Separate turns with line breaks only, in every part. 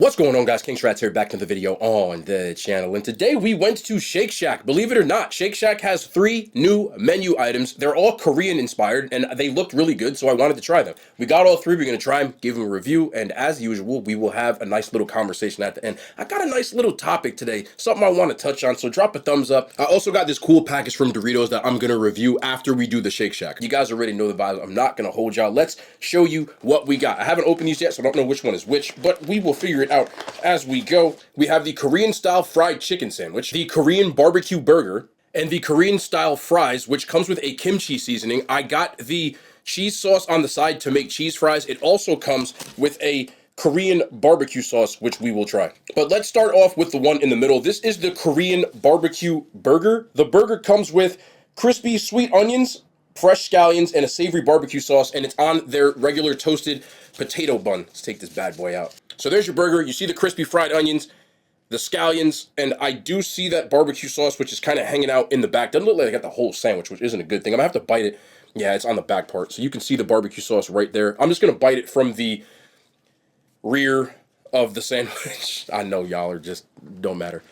What's going on, guys? King Strats here, back to the video on the channel, and today we went to Shake Shack. Believe it or not, Shake Shack has 3 new menu items. They're all Korean inspired, and they looked really good, so I wanted to try them. We got all 3. We're going to try them, give them a review, and as usual, we will have a nice little conversation at the end. I got a nice little topic today, something I want to touch on, so drop a thumbs up. I also got this cool package from Doritos that I'm going to review after we do the Shake Shack. You guys already know the vibe. I'm not going to hold y'all. Let's show you what we got. I haven't opened these yet, so I don't know which one is which, but we will figure it out as we go. We have the Korean style fried chicken sandwich, the Korean barbecue burger, and the Korean style fries, which comes with a kimchi seasoning. I got the cheese sauce on the side to make cheese fries. It also comes with a Korean barbecue sauce, which we will try. But let's start off with the one in the middle. This is the Korean barbecue burger. The burger comes with crispy sweet onions, fresh scallions, and a savory barbecue sauce, and it's on their regular toasted potato bun. Let's take this bad boy out. So there's your burger. You see the crispy fried onions, the scallions, and I do see that barbecue sauce, which is kind of hanging out in the back. Doesn't look like I got the whole sandwich, which isn't a good thing. I'm gonna have to bite it. Yeah, it's on the back part. So you can see the barbecue sauce right there. I'm just gonna bite it from the rear of the sandwich. I know y'all are just, don't matter.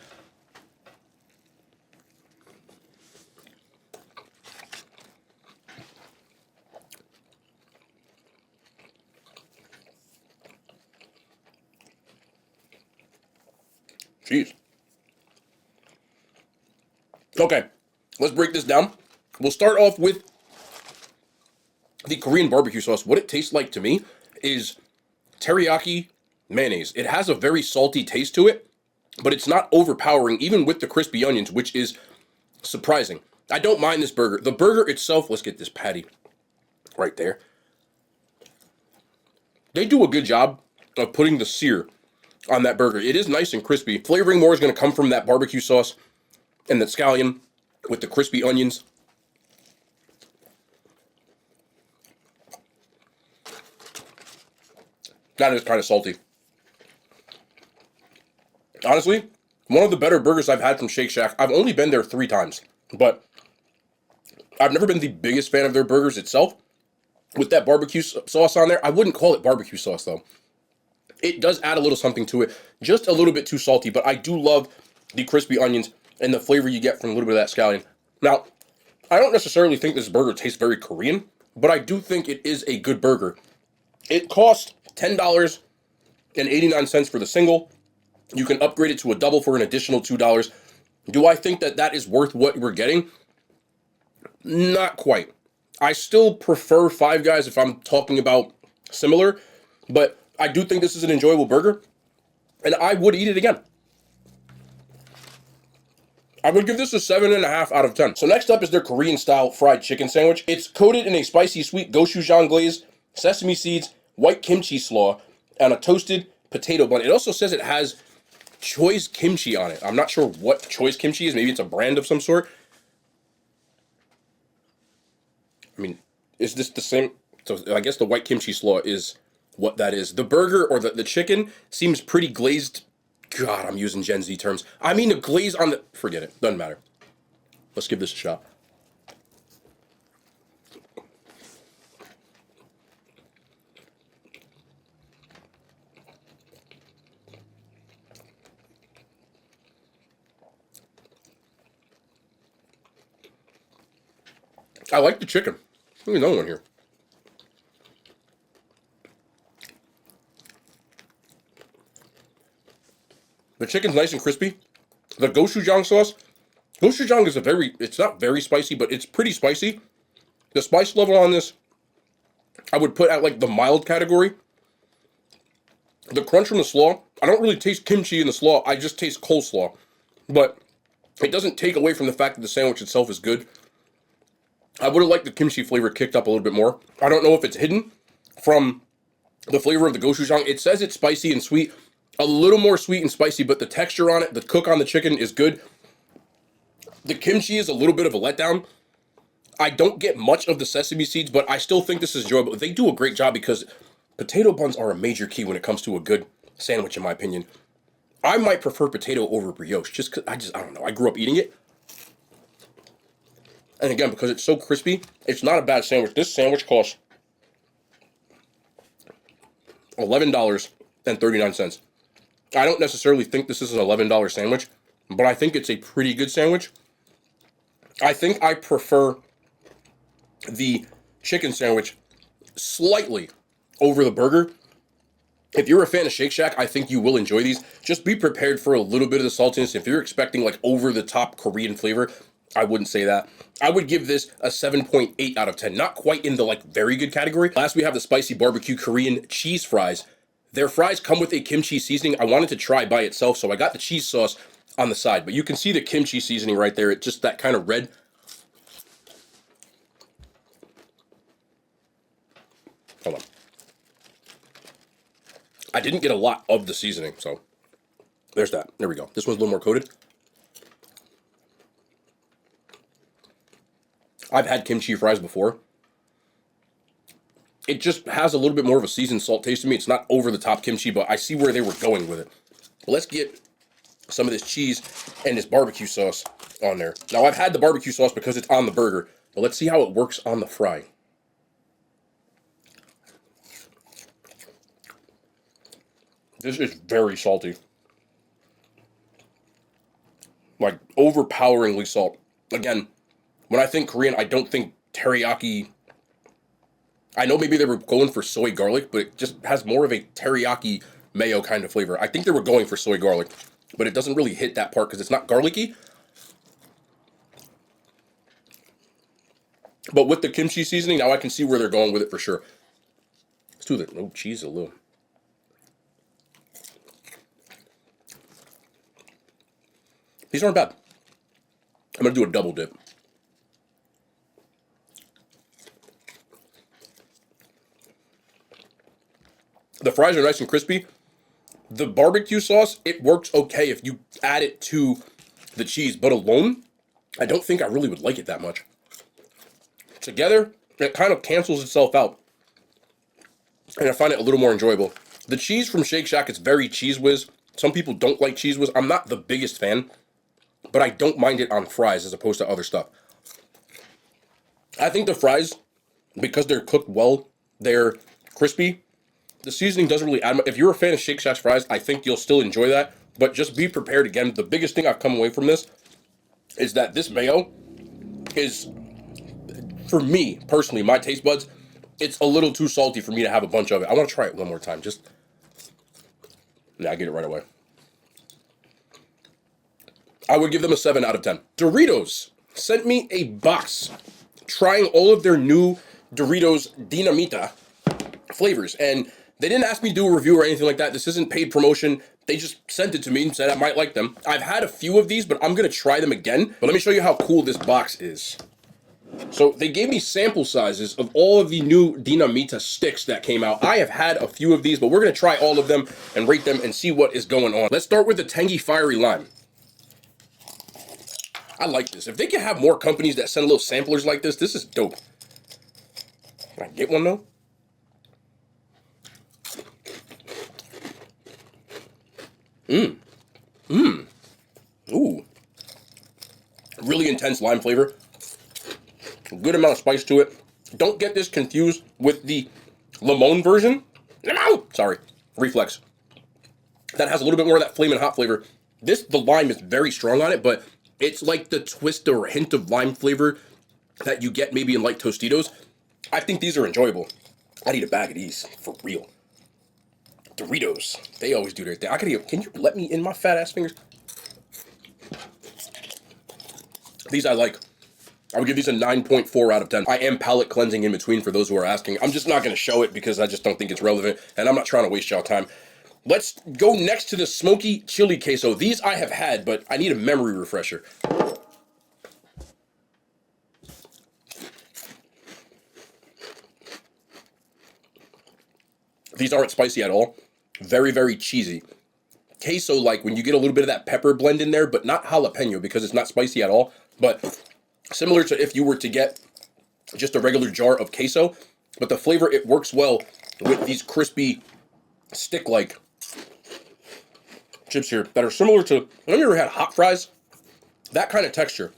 Jeez. Okay, let's break this down. We'll start off with the Korean barbecue sauce. What it tastes like to me is teriyaki mayonnaise. It has a very salty taste to it, but it's not overpowering, even with the crispy onions, which is surprising. I don't mind this burger. The burger itself, let's get this patty right there. They do a good job of putting the sear on that burger. It is nice and crispy. Flavoring more is going to come from that barbecue sauce and the scallion with the crispy onions. That is kind of salty. Honestly, one of the better burgers I've had from Shake Shack. I've only been there 3 times, but I've never been the biggest fan of their burgers itself. With that barbecue sauce on there, I wouldn't call it barbecue sauce though. It does add a little something to it, just a little bit too salty, but I do love the crispy onions and the flavor you get from a little bit of that scallion. Now, I don't necessarily think this burger tastes very Korean, but I do think it is a good burger. It cost $10.89 for the single. You can upgrade it to a double for an additional $2. Do I think that that is worth what we're getting? Not quite. I still prefer Five Guys if I'm talking about similar, but I do think this is an enjoyable burger, and I would eat it again. I would give this a 7.5 out of 10. So next up is their Korean style fried chicken sandwich. It's coated in a spicy sweet gochujang glaze, sesame seeds, white kimchi slaw, and a toasted potato bun. It also says it has choice kimchi on it. I'm not sure what choice kimchi is. Maybe it's a brand of some sort. I mean, is this the same? So I guess the white kimchi slaw is what that is. The burger or the chicken seems pretty glazed. God, I'm using Gen Z terms. I mean the glaze on the... Forget it. Doesn't matter. Let's give this a shot. I like the chicken. There's another one here. The chicken's nice and crispy. The gochujang sauce. Gochujang is it's not very spicy, but it's pretty spicy. The spice level on this, I would put at like the mild category. The crunch from the slaw, I don't really taste kimchi in the slaw. I just taste coleslaw. But it doesn't take away from the fact that the sandwich itself is good. I would have liked the kimchi flavor kicked up a little bit more. I don't know if it's hidden from the flavor of the gochujang. It says it's spicy and sweet. A little more sweet and spicy, but the texture on it, the cook on the chicken is good. The kimchi is a little bit of a letdown. I don't get much of the sesame seeds, but I still think this is enjoyable. They do a great job because potato buns are a major key when it comes to a good sandwich, in my opinion. I might prefer potato over brioche, just because I don't know. I grew up eating it. And again, because it's so crispy, it's not a bad sandwich. This sandwich costs $11.39. I don't necessarily think this is an $11 sandwich, but I think it's a pretty good sandwich. I think I prefer the chicken sandwich slightly over the burger. If you're a fan of Shake Shack, I think you will enjoy these. Just be prepared for a little bit of the saltiness. If you're expecting like over-the-top Korean flavor, I wouldn't say that. I would give this a 7.8 out of 10. Not quite in the like very good category. Last, we have the spicy barbecue Korean cheese fries. Their fries come with a kimchi seasoning. I wanted to try by itself, so I got the cheese sauce on the side. But you can see the kimchi seasoning right there. It's just that kind of red. Hold on. I didn't get a lot of the seasoning, so there's that. There we go. This one's a little more coated. I've had kimchi fries before. It just has a little bit more of a seasoned salt taste to me. It's not over the top kimchi, but I see where they were going with it. Let's get some of this cheese and this barbecue sauce on there. Now, I've had the barbecue sauce because it's on the burger, but let's see how it works on the fry. This is very salty. Like, overpoweringly salt. Again, when I think Korean, I don't think teriyaki. I know maybe they were going for soy garlic, but it just has more of a teriyaki mayo kind of flavor. I think they were going for soy garlic, but it doesn't really hit that part because it's not garlicky. But with the kimchi seasoning, now I can see where they're going with it for sure. Let's do the cheese a little. These aren't bad. I'm going to do a double dip. The fries are nice and crispy. The barbecue sauce, it works okay if you add it to the cheese, but alone, I don't think I really would like it that much. Together, it kind of cancels itself out, and I find it a little more enjoyable. The cheese from Shake Shack is very Cheese Whiz. Some people don't like Cheese Whiz. I'm not the biggest fan, but I don't mind it on fries as opposed to other stuff. I think the fries, because they're cooked well, they're crispy. The seasoning doesn't really add much. If you're a fan of Shake Shack's fries, I think you'll still enjoy that. But just be prepared. Again, the biggest thing I've come away from this is that this mayo is, for me, personally, my taste buds, it's a little too salty for me to have a bunch of it. I want to try it one more time. I get it right away. I would give them a 7 out of 10. Doritos sent me a box trying all of their new Doritos Dinamita flavors. And they didn't ask me to do a review or anything like that. This isn't paid promotion. They just sent it to me and said I might like them. I've had a few of these, but I'm going to try them again. But let me show you how cool this box is. So they gave me sample sizes of all of the new Dinamita sticks that came out. I have had a few of these, but we're going to try all of them and rate them and see what is going on. Let's start with the Tangy Fiery Lime. I like this. If they can have more companies that send little samplers like this, this is dope. Can I get one though? Ooh. Really intense lime flavor. A good amount of spice to it. Don't get this confused with the limon version. Sorry, reflex. That has a little bit more of that flamin' hot flavor. The lime is very strong on it, but it's like the twist or hint of lime flavor that you get maybe in like Tostitos. I think these are enjoyable. I need a bag of these, for real. Doritos, they always do their thing. Can you let me in my fat ass fingers? These I like. I would give these a 9.4 out of 10. I am palate cleansing in between for those who are asking. I'm just not going to show it because I just don't think it's relevant, and I'm not trying to waste y'all time. Let's go next to the smoky chili queso. These I have had, but I need a memory refresher. These aren't spicy at all. Very, very cheesy. Queso-like when you get a little bit of that pepper blend in there, but not jalapeno because it's not spicy at all. But similar to if you were to get just a regular jar of queso, but the flavor, it works well with these crispy stick-like chips here that are similar to, have you ever had hot fries? That kind of texture.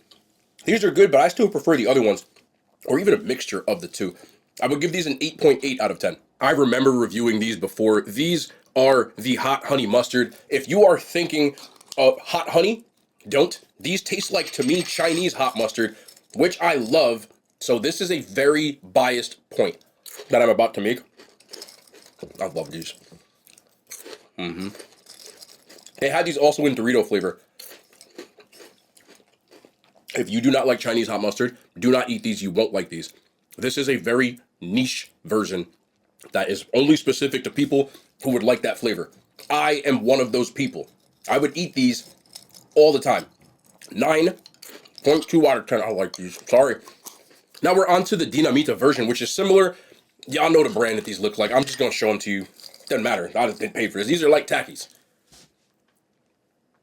These are good, but I still prefer the other ones, or even a mixture of the two. I would give these an 8.8 out of 10. I remember reviewing these before. These are the hot honey mustard. If you are thinking of hot honey, don't. These taste like, to me, Chinese hot mustard, which I love. So this is a very biased point that I'm about to make. I love these. They had these also in Dorito flavor. If you do not like Chinese hot mustard, do not eat these. You won't like these. This is a very niche version that is only specific to people who would like that flavor. I am one of those people. I would eat these all the time. 9.2 out of 10. I like these. Sorry. Now we're on to the Dinamita version, which is similar. Y'all know the brand that these look like. I'm just going to show them to you. Doesn't matter. I didn't pay for this. These are like Takis.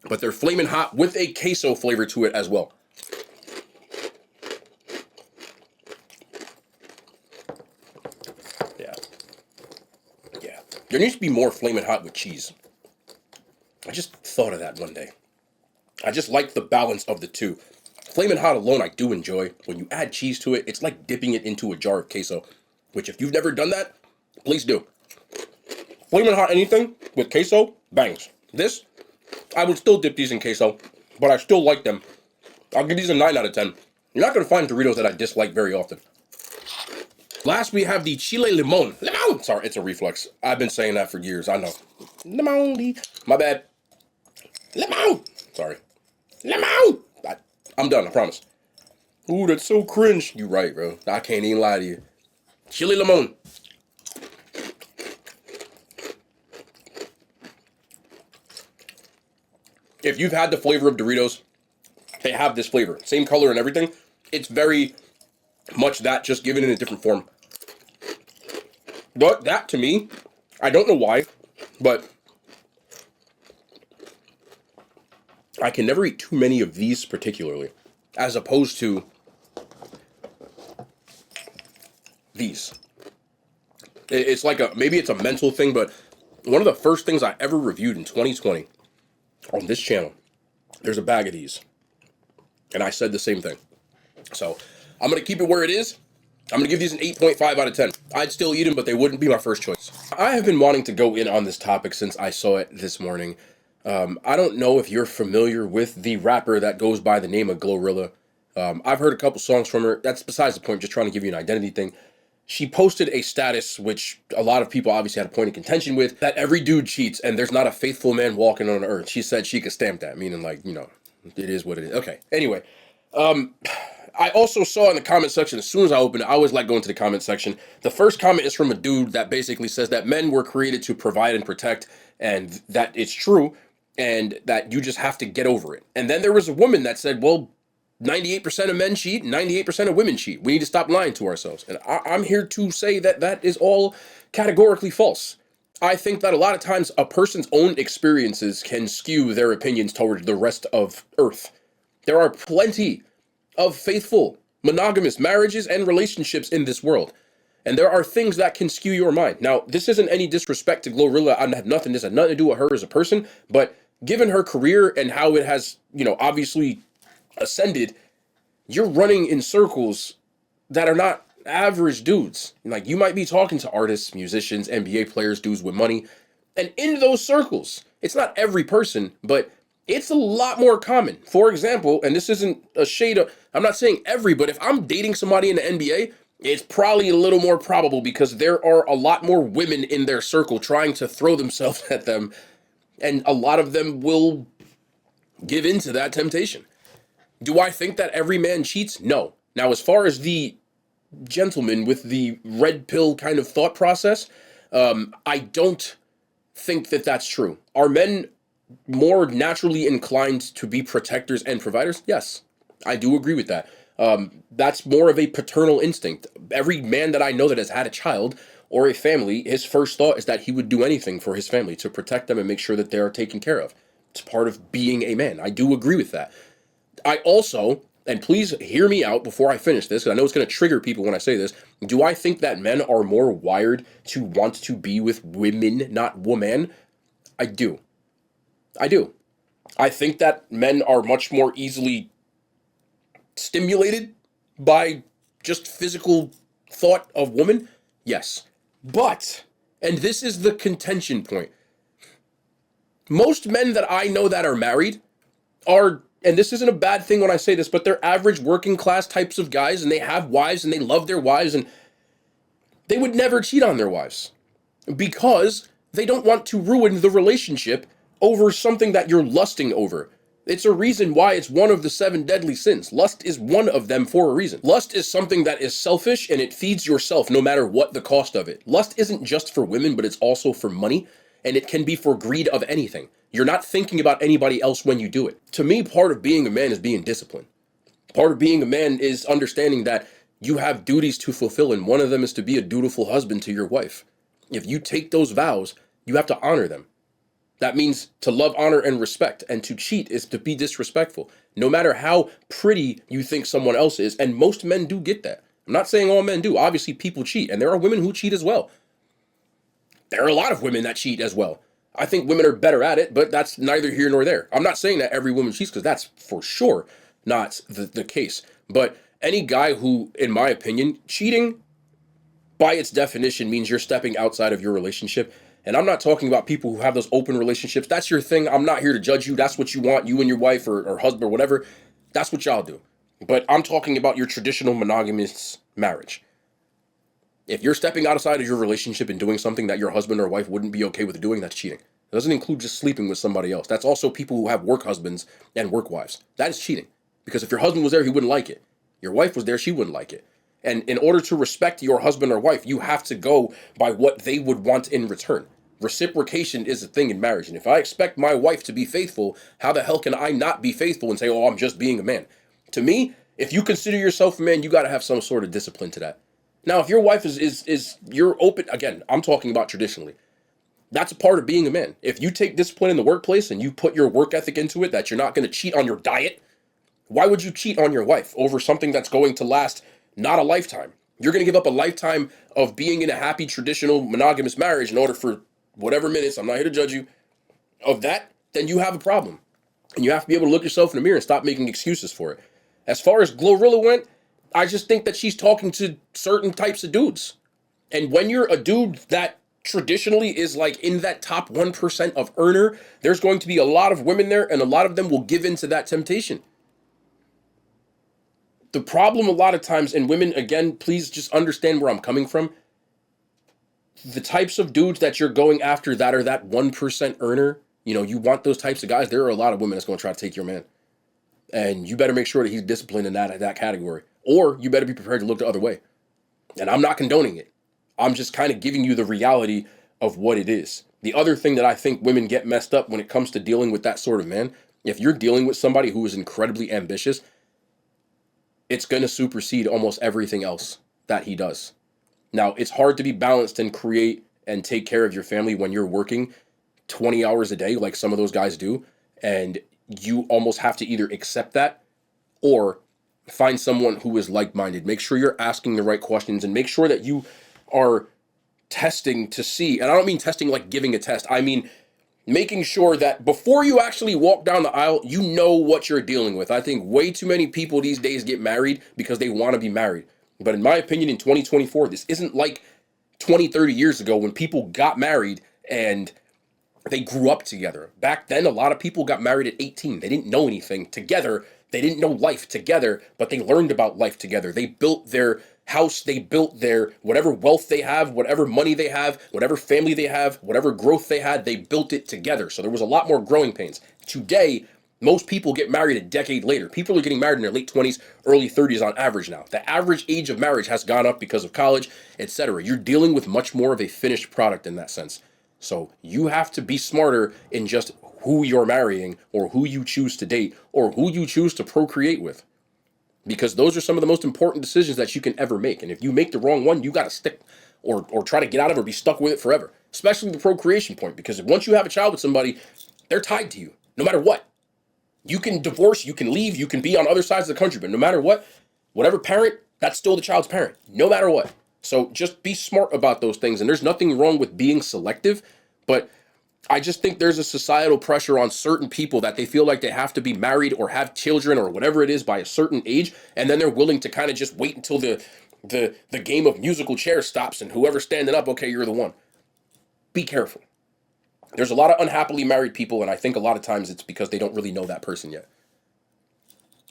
But they're flaming hot with a queso flavor to it as well. Yeah. There needs to be more flaming hot with cheese. I just thought of that one day. I just like the balance of the two. Flamin' hot alone I do enjoy. When you add cheese to it, it's like dipping it into a jar of queso, which if you've never done that, please do. Flamin' hot anything with queso, bangs. This, I would still dip these in queso, but I still like them. I'll give these a 9 out of 10. You're not going to find Doritos that I dislike very often. Last, we have the Chile Limon. Limon! Sorry, it's a reflex. I've been saying that for years. I know. Limon. My bad. Limon! Sorry. Limon! I'm done, I promise. Ooh, that's so cringe. You right, bro. I can't even lie to you. Chili Limon. If you've had the flavor of Doritos, they have this flavor. Same color and everything. It's very much that, just given in a different form. But that, to me, I don't know why, but I can never eat too many of these particularly, as opposed to these. It's like maybe it's a mental thing, but one of the first things I ever reviewed in 2020 on this channel, there's a bag of these. And I said the same thing. So I'm going to keep it where it is. I'm going to give these an 8.5 out of 10. I'd still eat them, but they wouldn't be my first choice. I have been wanting to go in on this topic since I saw it this morning. I don't know if you're familiar with the rapper that goes by the name of Glorilla. I've heard a couple songs from her. That's besides the point, just trying to give you an identity thing. She posted a status, which a lot of people obviously had a point of contention with, that every dude cheats and there's not a faithful man walking on earth. She said she could stamp that, meaning like, you know, it is what it is. Okay, anyway. I also saw in the comment section, as soon as I opened it, I always like going to the comment section. The first comment is from a dude that basically says that men were created to provide and protect, and that it's true, and that you just have to get over it. And then there was a woman that said, well, 98% of men cheat, 98% of women cheat. We need to stop lying to ourselves. And I'm here to say that that is all categorically false. I think that a lot of times a person's own experiences can skew their opinions toward the rest of Earth. There are plenty of faithful, monogamous marriages and relationships in this world. And there are things that can skew your mind. Now, this isn't any disrespect to Glorilla. This had nothing to do with her as a person, but given her career and how it has, you know, obviously ascended, you're running in circles that are not average dudes. Like, you might be talking to artists, musicians, NBA players, dudes with money, and in those circles, it's not every person, but it's a lot more common. For example, and this isn't a shade of, I'm not saying every, but if I'm dating somebody in the NBA, it's probably a little more probable because there are a lot more women in their circle trying to throw themselves at them, and a lot of them will give in to that temptation. Do I think that every man cheats? No. Now, as far as the gentleman with the red pill kind of thought process, I don't think that that's true. Are men more naturally inclined to be protectors and providers? Yes, I do agree with that. That's more of a paternal instinct. Every man that I know that has had a child or a family, his first thought is that he would do anything for his family to protect them and make sure that they're taken care of. It's part of being a man. I do agree with that. I also, and please hear me out before I finish this, because I know it's going to trigger people when I say this, do I think that men are more wired to want to be with women, not woman? I do. I do. I think that men are much more easily stimulated by just physical thought of woman. Yes. But, and this is the contention point, Most men that I know that are married are, and this isn't a bad thing when I say this, but they're average working class types of guys, and they have wives and they love their wives, and they would never cheat on their wives because they don't want to ruin the relationship over something that you're lusting over. It's a reason why it's one of the 7 deadly sins. Lust is one of them for a reason. Lust is something that is selfish and it feeds yourself no matter what the cost of it. Lust isn't just for women, but it's also for money, and it can be for greed of anything. You're not thinking about anybody else when you do it. To me, part of being a man is being disciplined. Part of being a man is understanding that you have duties to fulfill, and one of them is to be a dutiful husband to your wife. If you take those vows, you have to honor them. That means to love, honor, and respect. And to cheat is to be disrespectful, no matter how pretty you think someone else is. And most men do get that. I'm not saying all men do. Obviously, people cheat, and there are women who cheat as well. There are a lot of women that cheat as well. I think women are better at it, but that's neither here nor there. I'm not saying that every woman cheats, because that's for sure not the case. But any guy who, in my opinion, cheating by its definition means you're stepping outside of your relationship. And I'm not talking about people who have those open relationships. That's your thing. I'm not here to judge you. That's what you want, you and your wife or husband or whatever. That's what y'all do. But I'm talking about your traditional monogamous marriage. If you're stepping outside of your relationship and doing something that your husband or wife wouldn't be okay with doing, that's cheating. It doesn't include just sleeping with somebody else. That's also people who have work husbands and work wives. That is cheating. Because if your husband was there, he wouldn't like it. Your wife was there, she wouldn't like it. And in order to respect your husband or wife, you have to go by what they would want in return. Reciprocation is a thing in marriage. And if I expect my wife to be faithful, how the hell can I not be faithful and say, oh, I'm just being a man? To me, if you consider yourself a man, you got to have some sort of discipline to that. Now, if your wife is you're open, again, I'm talking about traditionally. That's a part of being a man. If you take discipline in the workplace and you put your work ethic into it, that you're not going to cheat on your diet, why would you cheat on your wife over something that's going to last not a lifetime? You're going to give up a lifetime of being in a happy, traditional, monogamous marriage in order for whatever minutes, I'm not here to judge you, of that, then you have a problem. And you have to be able to look yourself in the mirror and stop making excuses for it. As far as Glorilla went, I just think that she's talking to certain types of dudes. And when you're a dude that traditionally is like in that top 1% of earner, there's going to be a lot of women there, and a lot of them will give in to that temptation. The problem a lot of times, and women, again, please just understand where I'm coming from. The types of dudes that you're going after that are that 1% earner, you want those types of guys. There are a lot of women that's going to try to take your man. And you better make sure that he's disciplined in that category. Or you better be prepared to look the other way. And I'm not condoning it. I'm just kind of giving you the reality of what it is. The other thing that I think women get messed up when it comes to dealing with that sort of man, if you're dealing with somebody who is incredibly ambitious, it's going to supersede almost everything else that he does. Now, it's hard to be balanced and create and take care of your family when you're working 20 hours a day like some of those guys do. And you almost have to either accept that or find someone who is like-minded. Make sure you're asking the right questions and make sure that you are testing to see. And I don't mean testing like giving a test. I mean making sure that before you actually walk down the aisle, you know what you're dealing with. I think way too many people these days get married because they want to be married. But in my opinion, in 2024, this isn't like 20, 30 years ago when people got married and they grew up together. Back then, a lot of people got married at 18. They didn't know anything together. They didn't know life together, but they learned about life together. They built their house. They built their whatever wealth they have, whatever money they have, whatever family they have, whatever growth they had, they built it together. So there was a lot more growing pains. Today, most people get married a decade later. People are getting married in their late 20s, early 30s on average now. The average age of marriage has gone up because of college, etc. You're dealing with much more of a finished product in that sense. So you have to be smarter in just who you're marrying or who you choose to date or who you choose to procreate with. Because those are some of the most important decisions that you can ever make. And if you make the wrong one, you got to stick or try to get out of it or be stuck with it forever. Especially the procreation point. Because once you have a child with somebody, they're tied to you no matter what. You can divorce, you can leave, you can be on other sides of the country, but no matter what, whatever parent, that's still the child's parent, no matter what. So just be smart about those things. And there's nothing wrong with being selective, but I just think there's a societal pressure on certain people that they feel like they have to be married or have children or whatever it is by a certain age, and then they're willing to kind of just wait until the game of musical chairs stops and whoever's standing up, okay, you're the one. Be careful. There's a lot of unhappily married people, and I think a lot of times it's because they don't really know that person yet.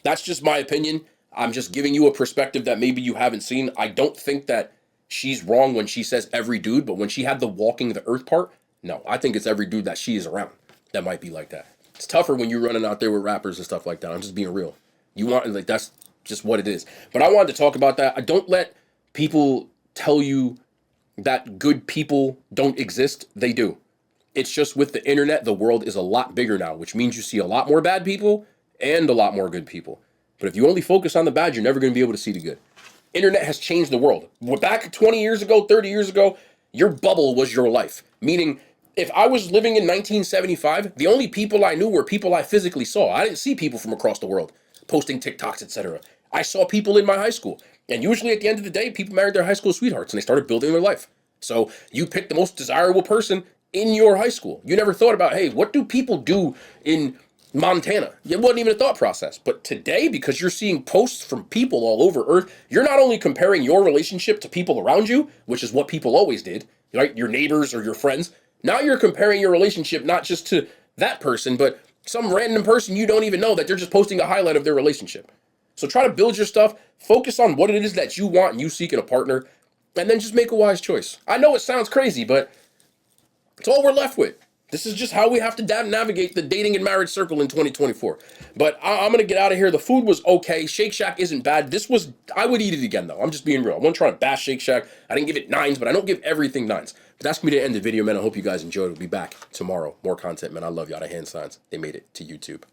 That's just my opinion. I'm just giving you a perspective that maybe you haven't seen. I don't think that she's wrong when she says every dude, but when she had the walking the earth part, no, I think it's every dude that she is around that might be like that. It's tougher when you're running out there with rappers and stuff like that. I'm just being real. You want, like, that's just what it is. But I wanted to talk about that. I don't let people tell you that good people don't exist. They do. It's just with the internet, the world is a lot bigger now, which means you see a lot more bad people and a lot more good people. But if you only focus on the bad, you're never going to be able to see the good. Internet has changed the world. Back 20 years ago, 30 years ago, your bubble was your life. Meaning, if I was living in 1975, the only people I knew were people I physically saw. I didn't see people from across the world posting TikToks, etc. I saw people in my high school. And usually at the end of the day, people married their high school sweethearts and they started building their life. So you picked the most desirable person in your high school. You never thought about, hey, what do people do in Montana? It wasn't even a thought process. But today, because you're seeing posts from people all over Earth, you're not only comparing your relationship to people around you, which is what people always did, right? Your neighbors or your friends. Now you're comparing your relationship not just to that person, but some random person you don't even know that they're just posting a highlight of their relationship. So try to build your stuff, focus on what it is that you want and you seek in a partner, and then just make a wise choice. I know it sounds crazy, but it's all we're left with. This is just how we have to navigate the dating and marriage circle in 2024. But I'm going to get out of here. The food was okay. Shake Shack isn't bad. I would eat it again, though. I'm just being real. I won't try to bash Shake Shack. I didn't give it 9s, but I don't give everything 9s. But that's going to be the end of the video, man. I hope you guys enjoyed. We'll be back tomorrow. More content, man. I love y'all. The hand signs, they made it to YouTube.